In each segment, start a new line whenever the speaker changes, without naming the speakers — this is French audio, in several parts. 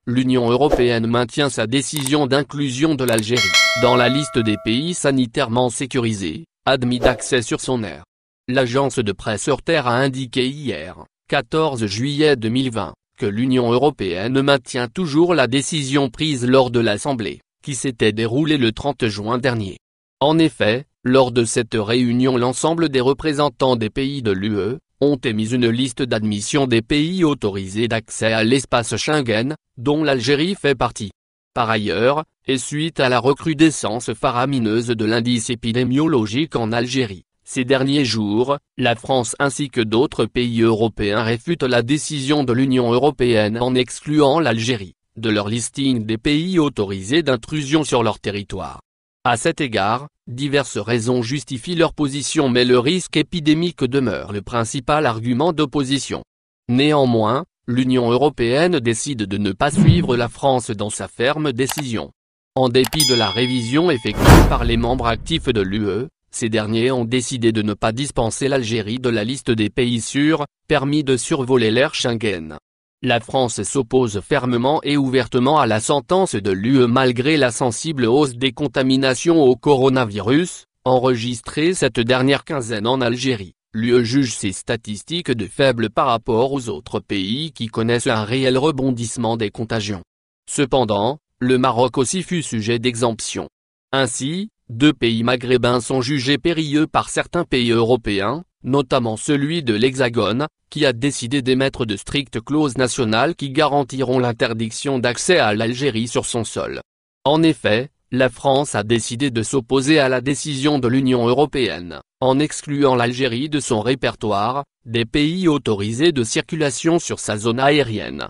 L'Union européenne maintient sa décision d'inclusion de l'Algérie dans la liste des pays sanitairement sécurisés, admis d'accès sur son aire. L'agence de presse Reuters a indiqué hier, 14 juillet 2020, que l'Union européenne maintient toujours la décision prise lors de l'Assemblée, qui s'était déroulée le 30 juin dernier. En effet, lors de cette réunion, l'ensemble des représentants des pays de l'UE ont émis une liste d'admission des pays autorisés d'accès à l'espace Schengen, dont l'Algérie fait partie. Par ailleurs, et suite à la recrudescence faramineuse de l'indice épidémiologique en Algérie, ces derniers jours, la France ainsi que d'autres pays européens réfutent la décision de l'Union européenne en excluant l'Algérie de leur listing des pays autorisés d'intrusion sur leur territoire. À cet égard, diverses raisons justifient leur position, mais le risque épidémique demeure le principal argument d'opposition. Néanmoins, l'Union européenne décide de ne pas suivre la France dans sa ferme décision. En dépit de la révision effectuée par les membres actifs de l'UE, ces derniers ont décidé de ne pas dispenser l'Algérie de la liste des pays sûrs, permis de survoler l'aire Schengen. La France s'oppose fermement et ouvertement à la sentence de l'UE malgré la sensible hausse des contaminations au coronavirus, enregistrée cette dernière quinzaine en Algérie. L'UE juge ces statistiques de faibles par rapport aux autres pays qui connaissent un réel rebondissement des contagions. Cependant, le Maroc aussi fut sujet d'exemption. Ainsi, 2 pays maghrébins sont jugés périlleux par certains pays européens, notamment celui de l'Hexagone, qui a décidé d'émettre de strictes clauses nationales qui garantiront l'interdiction d'accès à l'Algérie sur son sol. En effet, la France a décidé de s'opposer à la décision de l'Union européenne, en excluant l'Algérie de son répertoire des pays autorisés de circulation sur sa zone aérienne.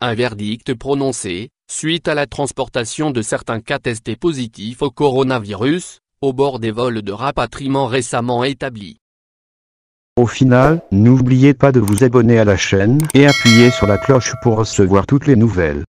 Un verdict prononcé, suite à la transportation de certains cas testés positifs au coronavirus, au bord des vols de rapatriement récemment établis.
Au final, n'oubliez pas de vous abonner à la chaîne et appuyer sur la cloche pour recevoir toutes les nouvelles.